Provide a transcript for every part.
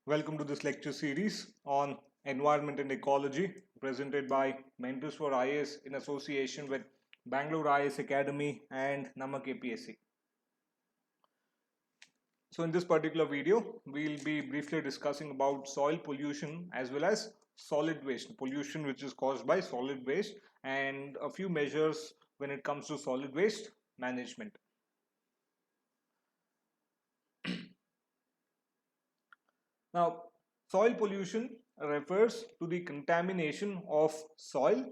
Welcome to this lecture series on environment and ecology presented by Mentors for IAS in association with Bangalore IAS Academy and Namak APSC. So in this particular video, we'll be briefly discussing about soil pollution as well as solid waste pollution which is caused by solid waste and a few measures when it comes to solid waste management. Now, soil pollution refers to the contamination of soil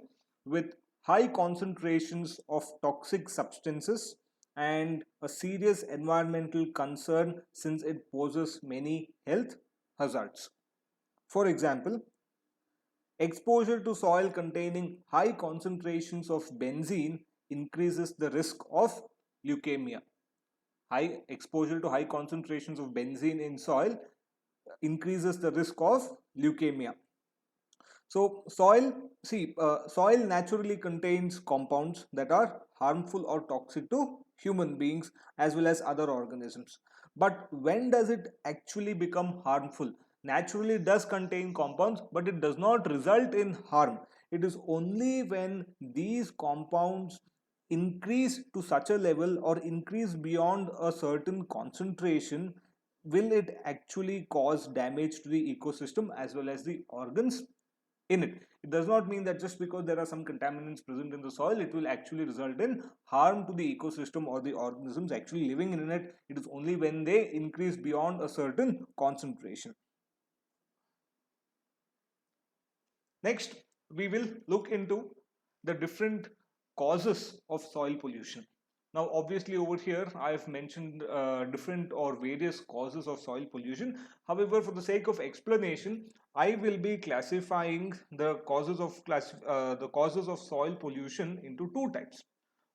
with high concentrations of toxic substances and a serious environmental concern since it poses many health hazards. For example, exposure to soil containing high concentrations of benzene increases the risk of leukemia. High exposure to high concentrations of benzene in soil increases the risk of leukemia. So soil naturally contains compounds that are harmful or toxic to human beings as well as other organisms. But when does it actually become harmful? Naturally it does contain compounds, but it does not result in harm. It is only when these compounds increase to such a level or increase beyond a certain concentration will it actually cause damage to the ecosystem as well as the organs in it. It does not mean that just because there are some contaminants present in the soil, it will actually result in harm to the ecosystem or the organisms actually living in it. It is only when they increase beyond a certain concentration. Next, we will look into the different causes of soil pollution. Now, obviously over here, I have mentioned different or various causes of soil pollution. However, for the sake of explanation, I will be classifying the causes of soil pollution into two types.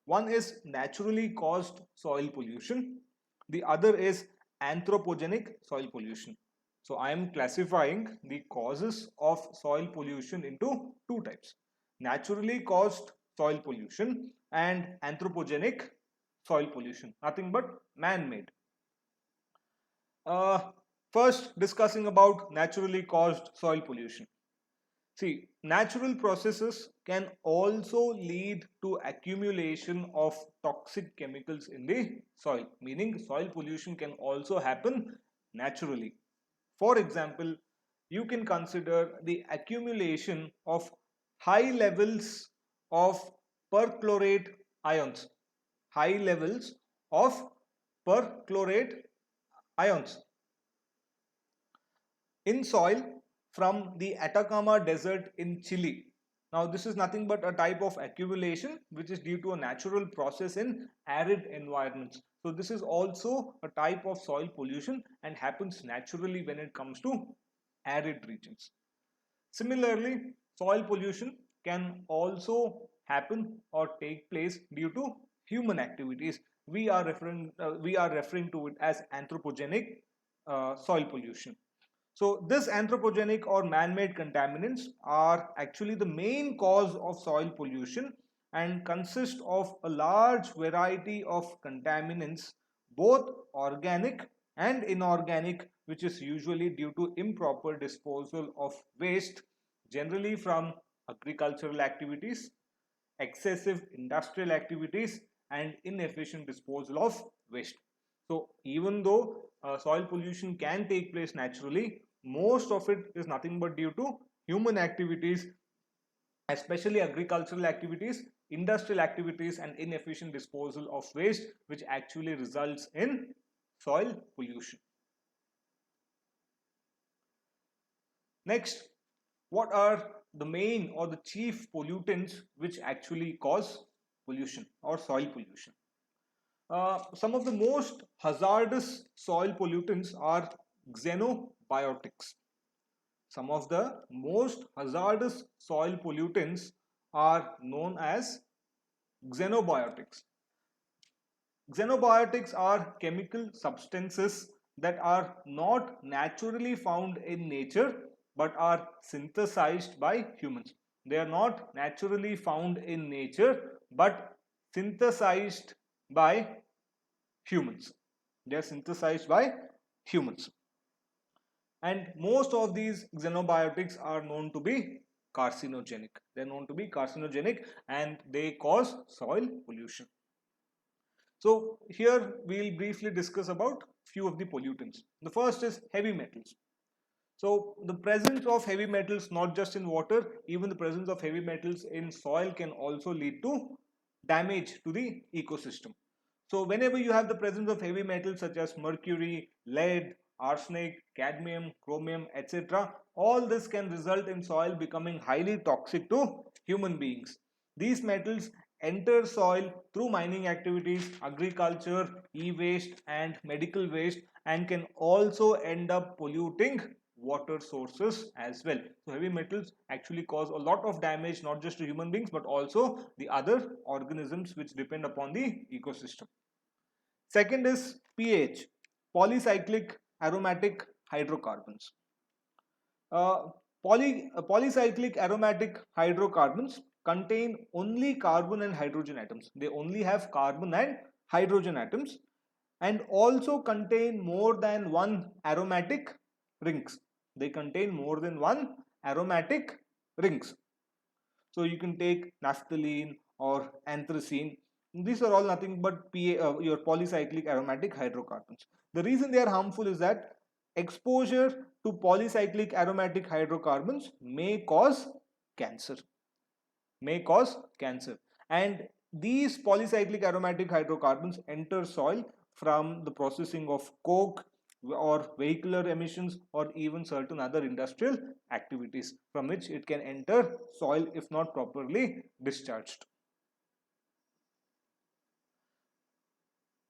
One is naturally caused soil pollution. The other is anthropogenic soil pollution. So I am classifying the causes of soil pollution into two types: naturally caused soil pollution and anthropogenic soil pollution, nothing but man-made. Uh, First, discussing about naturally caused soil pollution. See, natural processes can also lead to accumulation of toxic chemicals in the soil, meaning soil pollution can also happen naturally. For example, you can consider the accumulation of high levels of perchlorate ions, high levels of perchlorate ions in soil from the Atacama Desert in Chile. Now, this is nothing but a type of accumulation which is due to a natural process in arid environments. So, this is also a type of soil pollution and happens naturally when it comes to arid regions. Similarly, soil pollution can also happen or take place due to human activities. We are referring to it as anthropogenic soil pollution. So this anthropogenic or man-made contaminants are actually the main cause of soil pollution and consist of a large variety of contaminants, both organic and inorganic, which is usually due to improper disposal of waste, generally from agricultural activities, excessive industrial activities, and inefficient disposal of waste. So even though soil pollution can take place naturally, most of it is nothing but due to human activities, especially agricultural activities, industrial activities, and inefficient disposal of waste, which actually results in soil pollution. Next, what are the main or the chief pollutants which actually cause pollution or soil pollution? Some of the most hazardous soil pollutants are xenobiotics. Some of the most hazardous soil pollutants are known as xenobiotics. Xenobiotics are chemical substances that are not naturally found in nature but are synthesized by humans. They are not naturally found in nature but synthesized by humans. They are synthesized by humans. And most of these xenobiotics are known to be carcinogenic. They're known to be carcinogenic and they cause soil pollution. So here we'll briefly discuss about few of the pollutants. The first is heavy metals. So the presence of heavy metals not just in water, even the presence of heavy metals in soil can also lead to damage to the ecosystem. So whenever you have the presence of heavy metals such as mercury, lead, arsenic, cadmium, chromium, etc., all this can result in soil becoming highly toxic to human beings. These metals enter soil through mining activities, agriculture, e-waste and medical waste, and can also end up polluting water sources as well. So heavy metals actually cause a lot of damage not just to human beings but also the other organisms which depend upon the ecosystem. Second is PAH, polycyclic aromatic hydrocarbons. Uh, Polycyclic aromatic hydrocarbons contain only carbon and hydrogen atoms. They only have carbon and hydrogen atoms and also contain more than one aromatic rings. They contain more than one aromatic rings. So you can take naphthalene or anthracene. These are all nothing but your polycyclic aromatic hydrocarbons. The reason they are harmful is that exposure to polycyclic aromatic hydrocarbons may cause cancer. May cause cancer. And these polycyclic aromatic hydrocarbons enter soil from the processing of coke or vehicular emissions or even certain other industrial activities from which it can enter soil if not properly discharged.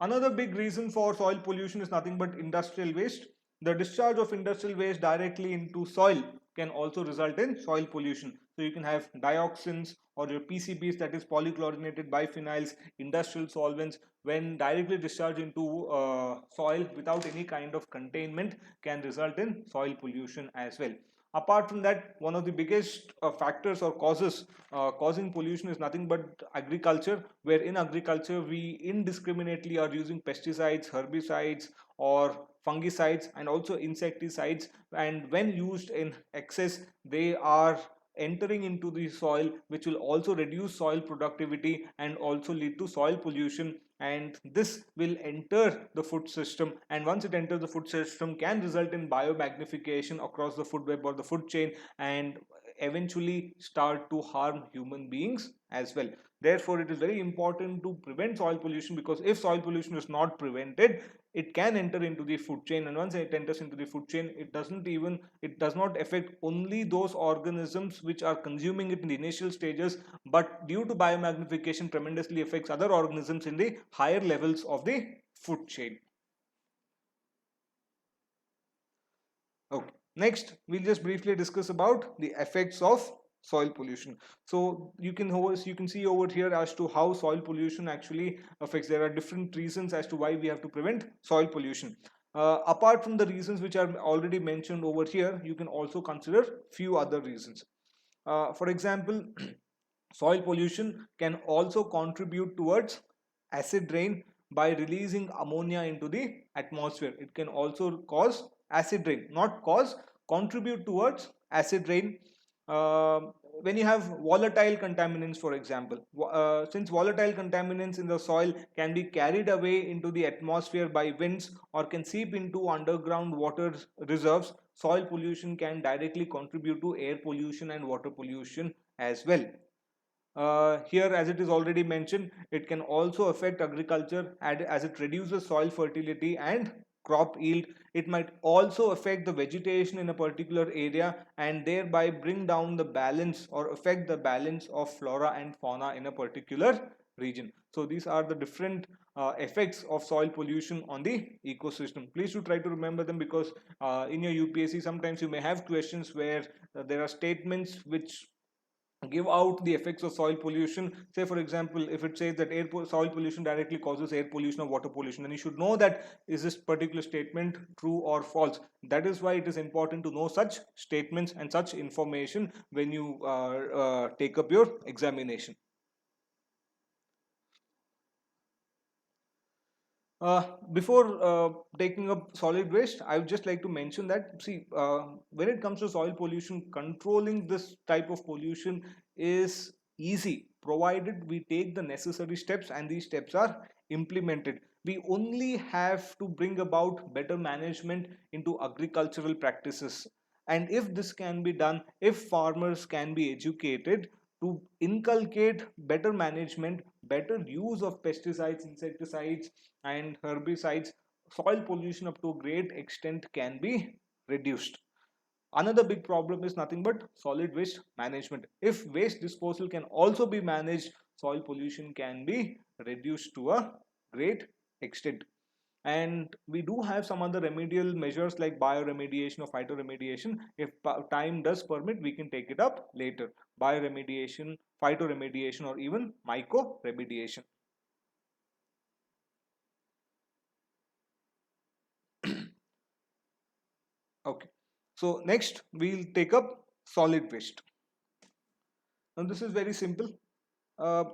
Another big reason for soil pollution is nothing but industrial waste. The discharge of industrial waste directly into soil can also result in soil pollution. So you can have dioxins or your PCBs, that is polychlorinated biphenyls, industrial solvents, when directly discharged into soil without any kind of containment can result in soil pollution as well. Apart from that, one of the biggest factors or causes causing pollution is nothing but agriculture, where in agriculture we indiscriminately are using pesticides, herbicides or fungicides and also insecticides, and when used in excess they are entering into the soil, which will also reduce soil productivity and also lead to soil pollution, and this will enter the food system, and once it enters the food system can result in biomagnification across the food web or the food chain and eventually start to harm human beings as well. Therefore it is very important to prevent soil pollution, because if soil pollution is not prevented it can enter into the food chain, and once it enters into the food chain it does not affect only those organisms which are consuming it in the initial stages, but due to biomagnification tremendously affects other organisms in the higher levels of the food chain. Okay, next we'll just briefly discuss about the effects of soil pollution. So you can see over here as to how soil pollution actually affects. There are different reasons as to why we have to prevent soil pollution. Apart from the reasons which are already mentioned over here, you can also consider few other reasons. For example, soil pollution can also contribute towards acid rain by releasing ammonia into the atmosphere. It can also cause acid rain, not cause, contribute towards acid rain. Uh, when you have volatile contaminants, for example, since volatile contaminants in the soil can be carried away into the atmosphere by winds or can seep into underground water reserves, soil pollution can directly contribute to air pollution and water pollution as well. Here, as it is already mentioned, it can also affect agriculture as it reduces soil fertility and crop yield. It might also affect the vegetation in a particular area and thereby bring down the balance or affect the balance of flora and fauna in a particular region. So these are the different effects of soil pollution on the ecosystem. Please do try to remember them, because in your UPSC sometimes you may have questions where there are statements which give out the effects of soil pollution. Say for example, if it says that soil pollution directly causes air pollution or water pollution, then you should know that is this particular statement true or false. That is why it is important to know such statements and such information when you take up your examination. Before taking up solid waste, I would just like to mention that, see, when it comes to soil pollution, controlling this type of pollution is easy, provided we take the necessary steps and these steps are implemented. We only have to bring about better management into agricultural practices. And if this can be done, if farmers can be educated to inculcate better management, better use of pesticides, insecticides, and herbicides, soil pollution up to a great extent can be reduced. Another big problem is nothing but solid waste management. If waste disposal can also be managed, soil pollution can be reduced to a great extent. And we do have some other remedial measures like bioremediation or phytoremediation. If time does permit, we can take it up later. Bioremediation, phytoremediation, or even mycoremediation. Okay, so next we'll take up solid waste. Now this is very simple.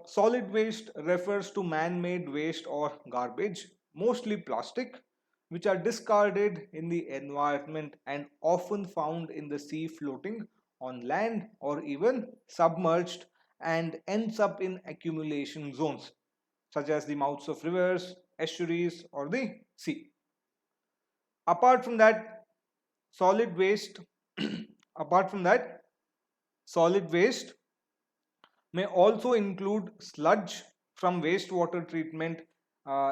Solid waste refers to man-made waste or garbage, mostly plastic, which are discarded in the environment and often found in the sea floating on land or even submerged, and ends up in accumulation zones such as the mouths of rivers, estuaries, or the sea. Apart from that, solid waste apart from that, solid waste may also include sludge from wastewater treatment,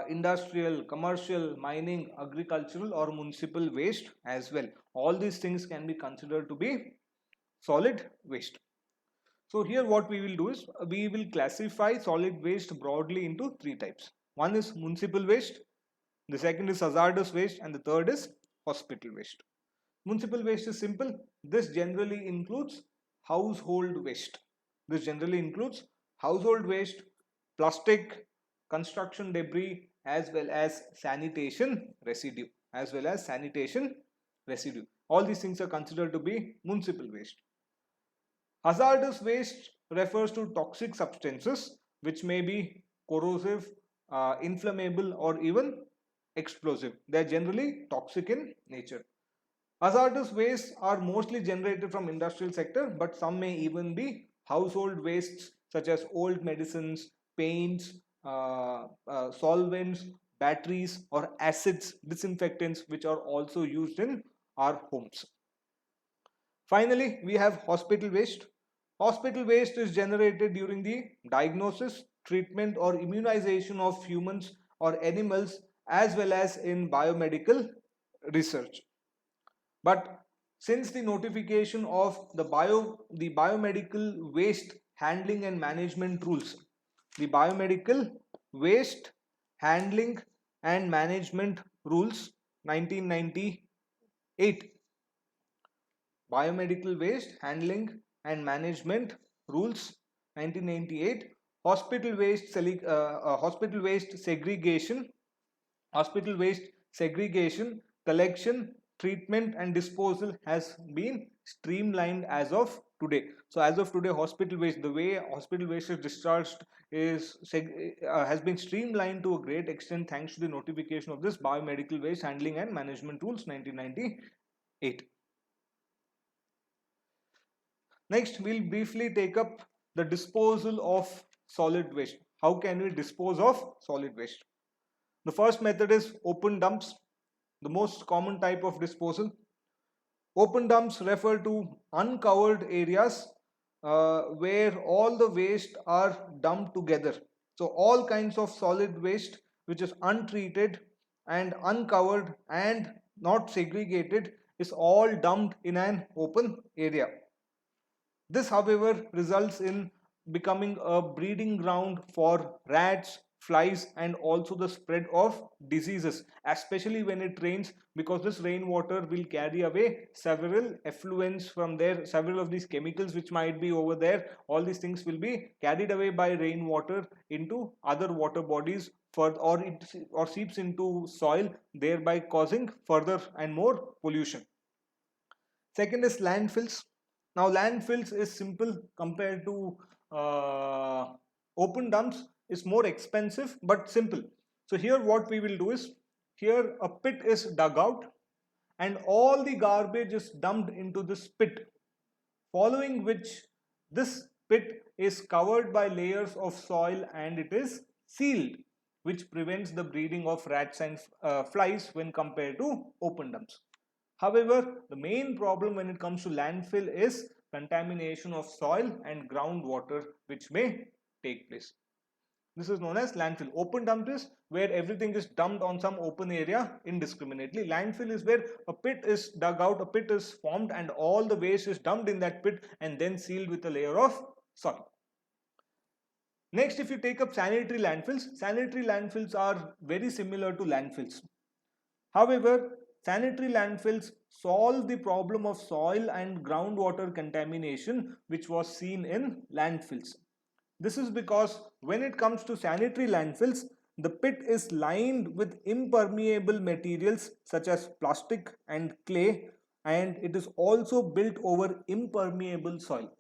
industrial, commercial, mining, agricultural, or municipal waste as well. All these things can be considered to be solid waste. So here what we will do is we will classify solid waste broadly into three types. One is municipal waste, the second is hazardous waste, and the third is hospital waste. Municipal waste is simple. This generally includes household waste. This generally includes household waste, plastic, construction debris, as well as sanitation residue. As well as sanitation residue. All these things are considered to be municipal waste. Hazardous waste refers to toxic substances which may be corrosive, inflammable, or even explosive. They are generally toxic in nature. Hazardous wastes are mostly generated from industrial sector, but some may even be household wastes such as old medicines, paints, solvents, batteries, or acids, disinfectants, which are also used in our homes. Finally, we have hospital waste. Hospital waste is generated during the diagnosis, treatment, or immunization of humans or animals, as well as in biomedical research. But since the notification of the biomedical waste handling and management rules, the biomedical waste handling and management rules 1998, biomedical waste handling and management rules 1998, hospital waste segregation, collection, treatment, and disposal has been streamlined as of today. So as of today, hospital waste, the way hospital waste is discharged has been streamlined to a great extent thanks to the notification of this biomedical waste handling and management rules 1998. Next, we'll briefly take up the disposal of solid waste. How can we dispose of solid waste? The first method is open dumps, the most common type of disposal. Open dumps refer to uncovered areas where all the waste are dumped together. So all kinds of solid waste which is untreated and uncovered and not segregated is all dumped in an open area. This, however, results in becoming a breeding ground for rats, flies, and also the spread of diseases, especially when it rains, because this rainwater will carry away several effluents from there, several of these chemicals which might be over there. All these things will be carried away by rainwater into other water bodies or seeps into soil, thereby causing further and more pollution. Second is landfills. Now, landfills is simple compared to open dumps, is more expensive but simple. So here what we will do is, here a pit is dug out and all the garbage is dumped into this pit, following which this pit is covered by layers of soil and it is sealed, which prevents the breeding of rats and flies when compared to open dumps. However, the main problem when it comes to landfill is contamination of soil and groundwater which may take place. This is known as landfill. Open dump is where everything is dumped on some open area indiscriminately. Landfill is where a pit is dug out, a pit is formed and all the waste is dumped in that pit and then sealed with a layer of soil. Next, if you take up sanitary landfills are very similar to landfills. However, sanitary landfills solve the problem of soil and groundwater contamination which was seen in landfills. This is because when it comes to sanitary landfills, the pit is lined with impermeable materials such as plastic and clay, and it is also built over impermeable soil.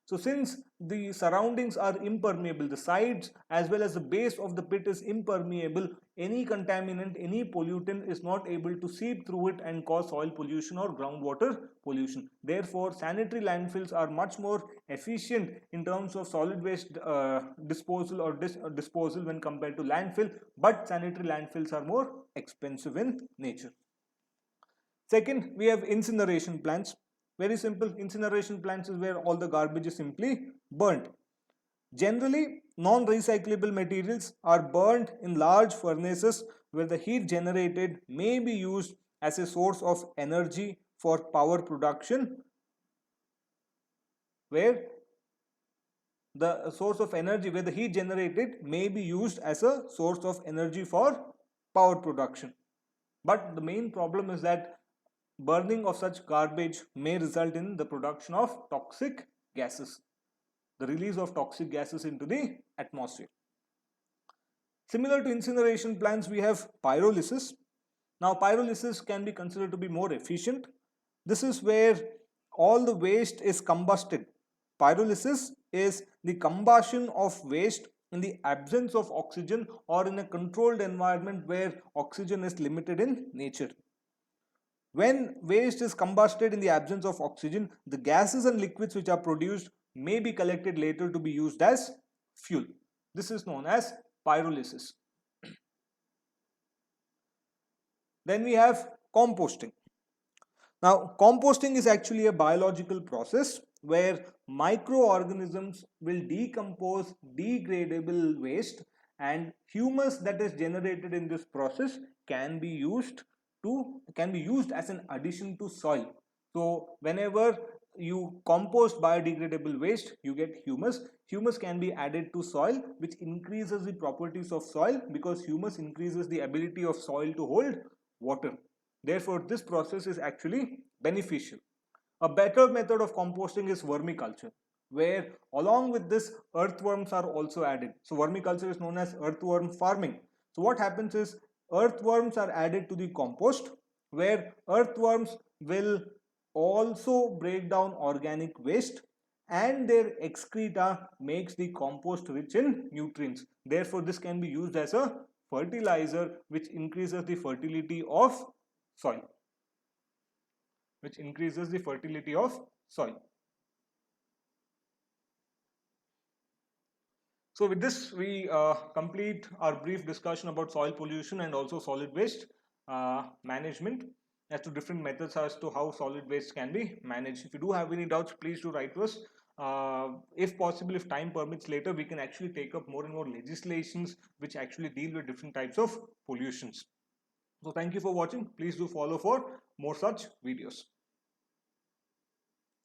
So since the surroundings are impermeable, the sides as well as the base of the pit is impermeable, any contaminant, any pollutant is not able to seep through it and cause soil pollution or groundwater pollution. Therefore, sanitary landfills are much more efficient in terms of solid waste disposal or disposal when compared to landfill, but sanitary landfills are more expensive in nature. Second, we have incineration plants. Very simple, incineration plants is where all the garbage is simply burnt. Generally, non-recyclable materials are burnt in large furnaces where the heat generated may be used as a source of energy for power production, where the source of energy, where the heat generated may be used as a source of energy for power production. But the main problem is that burning of such garbage may result in the production of toxic gases, the release of toxic gases into the atmosphere. Similar to incineration plants, we have pyrolysis. Now, pyrolysis can be considered to be more efficient. This is where all the waste is combusted. Pyrolysis is the combustion of waste in the absence of oxygen or in a controlled environment where oxygen is limited in nature. When waste is combusted in the absence of oxygen, the gases and liquids which are produced may be collected later to be used as fuel. This is known as pyrolysis. Then we have composting. Now, composting is actually a biological process where microorganisms will decompose degradable waste, and humus that is generated in this process can be used as an addition to soil. So whenever you compost biodegradable waste, you get humus. Humus can be added to soil, which increases the properties of soil because humus increases the ability of soil to hold water. Therefore, this process is actually beneficial. A better method of composting is vermiculture, where along with this earthworms are also added. So vermiculture is known as earthworm farming. So what happens is earthworms are added to the compost, where earthworms will also break down organic waste and their excreta makes the compost rich in nutrients. Therefore, this can be used as a fertilizer which increases the fertility of soil. So with this, we complete our brief discussion about soil pollution and also solid waste management as to different methods as to how solid waste can be managed. If you do have any doubts, please do write to us. If possible, if time permits later, we can actually take up more and more legislations which actually deal with different types of pollutions. So thank you for watching. Please do follow for more such videos.